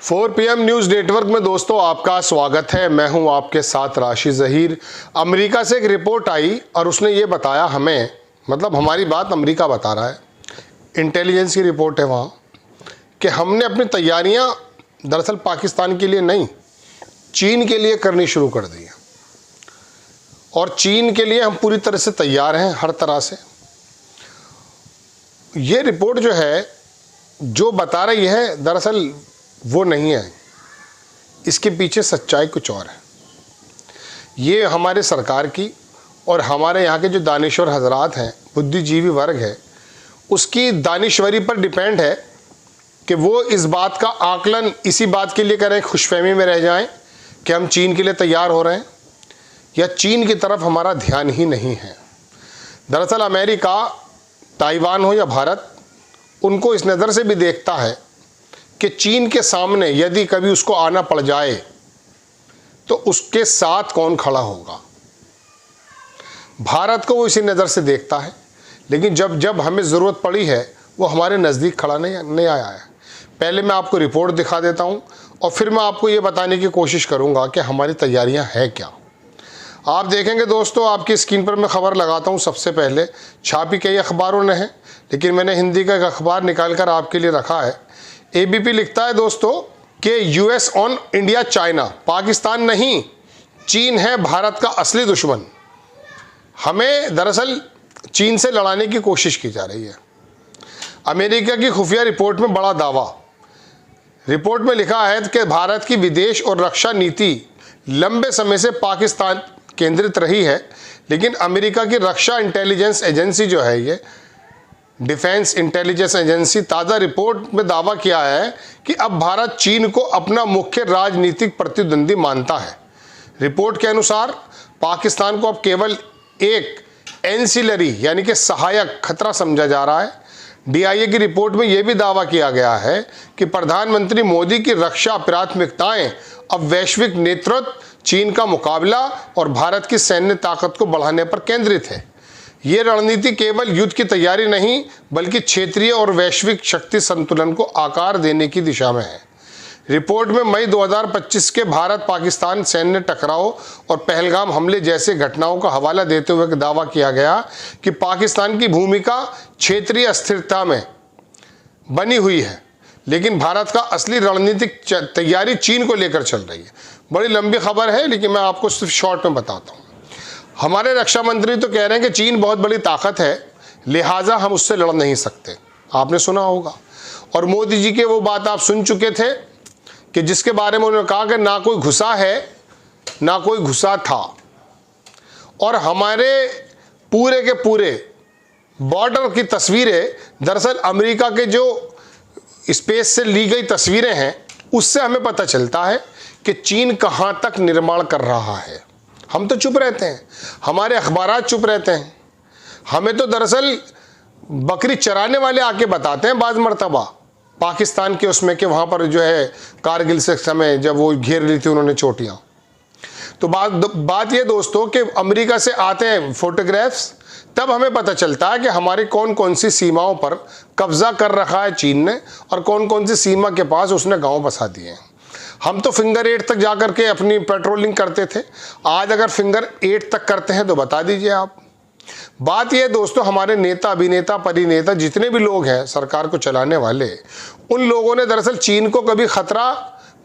4 PM news network में दोस्तों आपका स्वागत है। मैं हूं आपके साथ राशि ज़हीर। अमेरिका से एक रिपोर्ट आई और उसने ये बताया हमें, मतलब हमारी बात अमेरिका बता रहा है, इंटेलिजेंस की रिपोर्ट है वहाँ, कि हमने अपनी तैयारियां दरअसल पाकिस्तान के लिए नहीं, चीन के लिए करनी शुरू कर दी है। और चीन के लिए हम पूरी तरह से तैयार हैं, हर तरह से। ये रिपोर्ट जो है, जो बता रही है, दरअसल वो नहीं है। इसके पीछे सच्चाई कुछ और है। ये हमारे सरकार की और हमारे यहाँ के जो दानिश्वर हजरात हैं, बुद्धिजीवी वर्ग है, उसकी दानिश्वरी पर डिपेंड है कि वो इस बात का आकलन इसी बात के लिए करें, खुशफहमी में रह जाएं कि हम चीन के लिए तैयार हो रहे हैं, या चीन की तरफ हमारा ध्यान ही नहीं है। दरअसल अमेरिका, ताइवान हो या भारत, उनको इस नज़र से भी देखता है कि चीन के सामने यदि कभी उसको आना पड़ जाए तो उसके साथ कौन खड़ा होगा। भारत को वो इसी नज़र से देखता है, लेकिन जब जब हमें ज़रूरत पड़ी है वो हमारे नज़दीक खड़ा नहीं आया है। पहले मैं आपको रिपोर्ट दिखा देता हूँ और फिर मैं आपको ये बताने की कोशिश करूँगा कि हमारी तैयारियाँ हैं क्या। आप देखेंगे दोस्तों, आपकी स्क्रीन पर मैं ख़बर लगाता हूँ। सबसे पहले छापी कई अखबारों ने है, लेकिन मैंने हिंदी का एक अखबार निकाल कर आपके लिए रखा है। ABP लिखता है दोस्तों कि US on India China, Pakistan नहीं, चीन है भारत का असली दुश्मन। हमें दरअसल चीन से लड़ाने की कोशिश की जा रही है। अमेरिका की खुफिया रिपोर्ट में बड़ा दावा। रिपोर्ट में लिखा है कि भारत की विदेश और रक्षा नीति लंबे समय से पाकिस्तान केंद्रित रही है, लेकिन अमेरिका की रक्षा इंटेलिजेंस एजेंसी जो है, ये डिफेंस इंटेलिजेंस एजेंसी, ताज़ा रिपोर्ट में दावा किया है कि अब भारत चीन को अपना मुख्य राजनीतिक प्रतिद्वंदी मानता है। रिपोर्ट के अनुसार पाकिस्तान को अब केवल एक एंसिलरी यानी कि सहायक खतरा समझा जा रहा है। DIA की रिपोर्ट में यह भी दावा किया गया है कि प्रधानमंत्री मोदी की रक्षा प्राथमिकताएं अब वैश्विक नेतृत्व, चीन का मुकाबला और भारत की सैन्य ताकत को बढ़ाने पर केंद्रित है। ये रणनीति केवल युद्ध की तैयारी नहीं, बल्कि क्षेत्रीय और वैश्विक शक्ति संतुलन को आकार देने की दिशा में है। रिपोर्ट में मई 2025 के भारत पाकिस्तान सैन्य टकराव और पहलगाम हमले जैसे घटनाओं का हवाला देते हुए दावा किया गया कि पाकिस्तान की भूमिका क्षेत्रीय अस्थिरता में बनी हुई है, लेकिन भारत का असली रणनीतिक तैयारी चीन को लेकर चल रही है। बड़ी लंबी खबर है, लेकिन मैं आपको सिर्फ शॉर्ट में बताता हूँ। हमारे रक्षा मंत्री तो कह रहे हैं कि चीन बहुत बड़ी ताकत है, लिहाजा हम उससे लड़ नहीं सकते। आपने सुना होगा, और मोदी जी के वो बात आप सुन चुके थे कि जिसके बारे में उन्होंने कहा कि ना कोई घुसा है ना कोई घुसा था। और हमारे पूरे के पूरे बॉर्डर की तस्वीरें दरअसल अमेरिका के जो स्पेस से ली गई तस्वीरें हैं, उससे हमें पता चलता है कि चीन कहाँ तक निर्माण कर रहा है। हम तो चुप रहते हैं, हमारे अखबारात चुप रहते हैं। हमें तो दरअसल बकरी चराने वाले आके बताते हैं बाज़ मरतबा पाकिस्तान के उसमें कि वहाँ पर जो है कारगिल से समय जब वो घेर ली थी उन्होंने चोटियाँ। तो बात ये दोस्तों कि अमेरिका से आते हैं फोटोग्राफ्स, तब हमें पता चलता है कि हमारी कौन कौन सी सीमाओं पर कब्जा कर रखा है चीन ने, और कौन कौन सी सीमा के पास उसने गाँव बसा दिए हैं। हम तो फिंगर 8 तक जाकर के अपनी पेट्रोलिंग करते थे, आज अगर फिंगर 8 तक करते हैं तो बता दीजिए आप। बात यह दोस्तों, हमारे नेता, अभिनेता, परिनेता, जितने भी लोग हैं सरकार को चलाने वाले, उन लोगों ने दरअसल चीन को कभी खतरा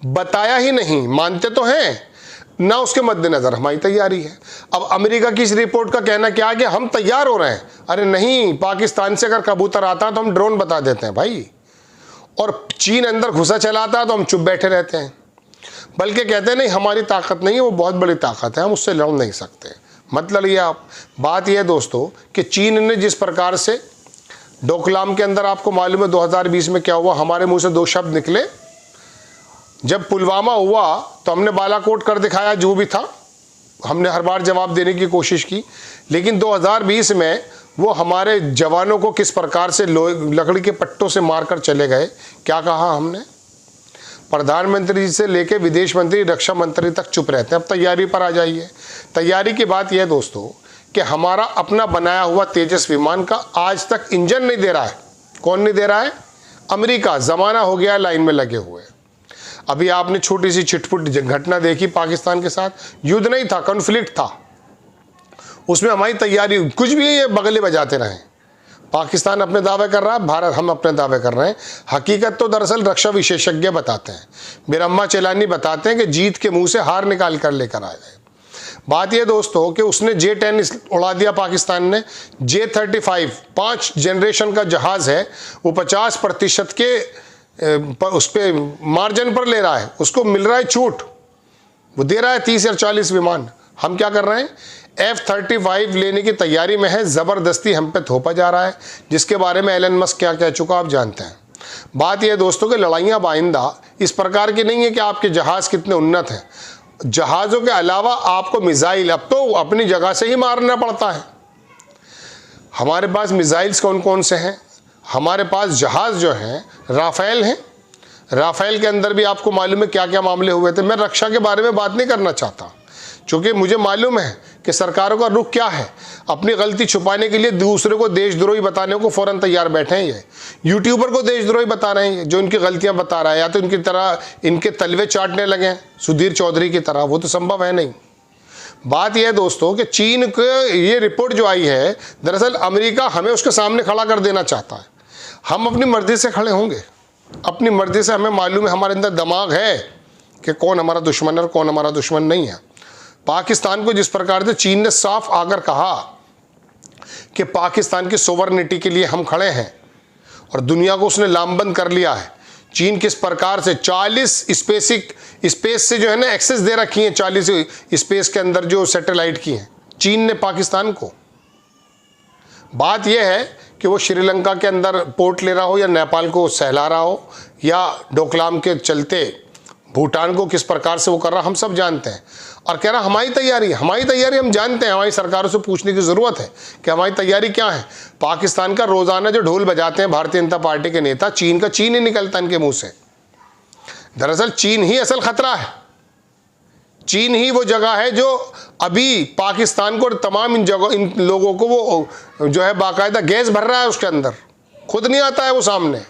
बताया ही नहीं। मानते तो हैं ना, उसके मद्देनजर हमारी तैयारी है। अब अमेरिका की इस रिपोर्ट का कहना क्या है कि हम तैयार हो रहे हैं। अरे नहीं, पाकिस्तान से अगर कबूतर आता है तो हम ड्रोन बता देते हैं भाई, और चीन अंदर घुसा चलाता है तो हम चुप बैठे रहते हैं। बल्कि कहते हैं नहीं, हमारी ताकत नहीं है, वो बहुत बड़ी ताकत है, हम उससे लड़ नहीं सकते। मत लड़िए आप। बात यह है दोस्तों कि चीन ने जिस प्रकार से डोकलाम के अंदर, आपको मालूम है 2020 में क्या हुआ, हमारे मुंह से 2 शब्द निकले। जब पुलवामा हुआ तो हमने बालाकोट कर दिखाया, जो भी था हमने हर बार जवाब देने की कोशिश की, लेकिन 2020 में वो हमारे जवानों को किस प्रकार से लकड़ी के पट्टों से मारकर चले गए। क्या कहा हमने? प्रधानमंत्री जी से लेके विदेश मंत्री, रक्षा मंत्री तक चुप रहते हैं। अब तैयारी पर आ जाइए। तैयारी की बात यह है दोस्तों कि हमारा अपना बनाया हुआ तेजस विमान का आज तक इंजन नहीं दे रहा है। कौन नहीं दे रहा है? अमेरिका। ज़माना हो गया लाइन में लगे हुए। अभी आपने छोटी सी छिटपुट घटना देखी पाकिस्तान के साथ, युद्ध नहीं था, कॉन्फ्लिक्ट था, उसमें हमारी तैयारी कुछ भी ये बगले बजाते रहे। पाकिस्तान अपने दावे कर रहा है, भारत हम अपने दावे कर रहे हैं। हकीकत तो दरअसल रक्षा विशेषज्ञ बताते हैं, मेरा अम्मा चेलानी बताते हैं कि जीत के मुंह से हार निकाल कर लेकर आए गए। बात यह दोस्तों कि उसने J-10 उड़ा दिया पाकिस्तान ने। J-35 5 जनरेशन का जहाज़ है, वो 50% के उस पर मार्जिन पर ले रहा है, उसको मिल रहा है छूट, वो दे रहा है 30 या 40 विमान। हम क्या कर रहे हैं, F-35 लेने की तैयारी में है, ज़बरदस्ती हम पे थोपा जा रहा है, जिसके बारे में एलन मस्क क्या कह चुका आप जानते हैं। बात यह दोस्तों कि लड़ाइयाँ बाइंदा इस प्रकार की नहीं है कि आपके जहाज़ कितने उन्नत हैं। जहाज़ों के अलावा आपको मिसाइल अब तो अपनी जगह से ही मारना पड़ता है। हमारे पास मिसाइल्स कौन कौन से हैं, हमारे पास जहाज़ जो हैं राफेल हैं। राफेल के अंदर भी आपको मालूम है क्या क्या मामले हुए थे। मैं रक्षा के बारे में बात नहीं करना चाहता, क्योंकि मुझे मालूम है कि सरकारों का रुख क्या है, अपनी गलती छुपाने के लिए दूसरे को देशद्रोही बताने को फ़ौरन तैयार बैठे हैं। ये यूट्यूबर को देशद्रोही बता रहे हैं, जो इनकी गलतियां बता रहा है, या तो इनकी तरह इनके तलवे चाटने लगे हैं सुधीर चौधरी की तरह, वो तो संभव है नहीं। बात यह है दोस्तों कि चीन के ये रिपोर्ट जो आई है, दरअसल अमेरिका हमें उसके सामने खड़ा कर देना चाहता है। हम अपनी मर्जी से खड़े होंगे, अपनी मर्जी से, हमें मालूम है, हमारे अंदर दिमाग है कि कौन हमारा दुश्मन है और कौन हमारा दुश्मन नहीं है। पाकिस्तान को जिस प्रकार से चीन ने साफ आकर कहा कि पाकिस्तान की सोवरेनिटी के लिए हम खड़े हैं, और दुनिया को उसने लामबंद कर लिया है। चीन किस प्रकार से 40 स्पेस से जो है ना एक्सेस दे रखी है, 40 स्पेस के अंदर जो सैटेलाइट की हैं चीन ने पाकिस्तान को। बात यह है कि वो श्रीलंका के अंदर पोर्ट ले रहा हो, या नेपाल को सहला रहा हो, या डोकलाम के चलते भूटान को किस प्रकार से वो कर रहा, हम सब जानते हैं। और कह रहा हमारी तैयारी हम जानते हैं, हमारी सरकारों से पूछने की ज़रूरत है कि हमारी तैयारी क्या है। पाकिस्तान का रोज़ाना जो ढोल बजाते हैं भारतीय जनता पार्टी के नेता, चीन का चीन ही निकलता इनके मुंह से। दरअसल चीन ही असल खतरा है, चीन ही वो जगह है जो अभी पाकिस्तान को और तमाम इन लोगों को वो जो है बाकायदा गैस भर रहा है उसके अंदर, खुद नहीं आता है वो सामने,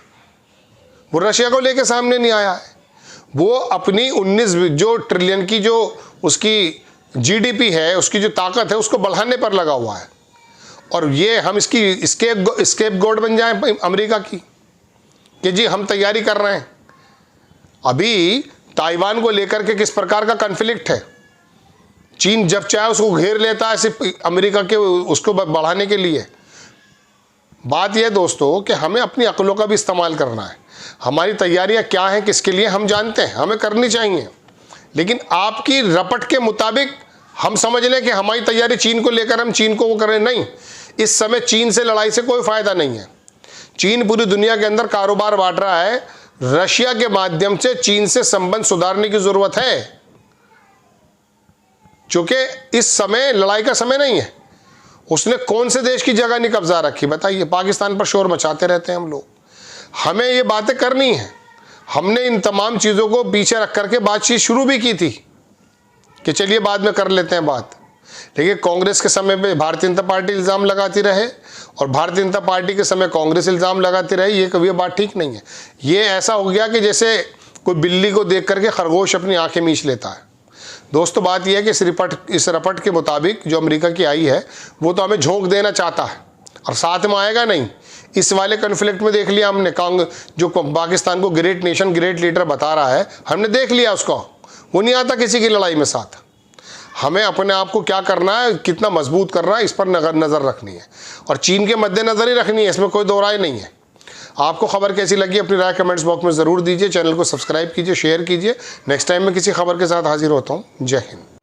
वो रशिया को लेके सामने नहीं आया है। वो अपनी 19 जो ट्रिलियन की जो उसकी GDP है, उसकी जो ताकत है, उसको बढ़ाने पर लगा हुआ है। और ये हम इसकी स्केप गोड बन जाएं अमेरिका की कि जी हम तैयारी कर रहे हैं। अभी ताइवान को लेकर के किस प्रकार का कॉन्फ्लिक्ट है, चीन जब चाहे उसको घेर लेता है सिर्फ अमेरिका के उसको बढ़ाने के लिए। बात यह दोस्तों कि हमें अपनी अक्लों का भी इस्तेमाल करना है। हमारी तैयारियां क्या हैं, किसके लिए, हम जानते हैं, हमें करनी चाहिए। लेकिन आपकी रपट के मुताबिक हम समझ लें कि हमारी तैयारी चीन को लेकर हम चीन को वो करें, नहीं। इस समय चीन से लड़ाई से कोई फ़ायदा नहीं है। चीन पूरी दुनिया के अंदर कारोबार बांट रहा है, रशिया के माध्यम से चीन से संबंध सुधारने की ज़रूरत है, क्योंकि इस समय लड़ाई का समय नहीं है। उसने कौन से देश की जगह नहीं कब्जा रखी बताइए। पाकिस्तान पर शोर मचाते रहते हैं हम लोग, हमें ये बातें करनी है। हमने इन तमाम चीज़ों को पीछे रख करके बातचीत शुरू भी की थी कि चलिए बाद में कर लेते हैं बात, लेकिन कांग्रेस के समय पे भारतीय जनता पार्टी इल्ज़ाम लगाती रहे और भारतीय जनता पार्टी के समय कांग्रेस इल्ज़ाम लगाती रही। ये कभी बात ठीक नहीं है। ये ऐसा हो गया कि जैसे कोई बिल्ली को देख करके खरगोश अपनी आंखें मींच लेता है। दोस्तों बात यह है कि इस रपट के मुताबिक जो अमेरिका की आई है, वो तो हमें झोंक देना चाहता है और साथ में आएगा नहीं। इस वाले कन्फ्लिक्ट में देख लिया हमने, जो पाकिस्तान को ग्रेट नेशन, ग्रेट लीडर बता रहा है, हमने देख लिया उसको, वो नहीं आता किसी की लड़ाई में साथ। हमें अपने आप को क्या करना है, कितना मजबूत करना है, इस पर नज़र रखनी है और चीन के मद्देनज़र ही रखनी है, इसमें कोई दो राय नहीं है। आपको खबर कैसी लगी अपनी राय कमेंट्स बॉक्स में ज़रूर दीजिए। चैनल को सब्सक्राइब कीजिए, शेयर कीजिए। नेक्स्ट टाइम मैं किसी खबर के साथ हाजिर होता हूँ। जय हिंद।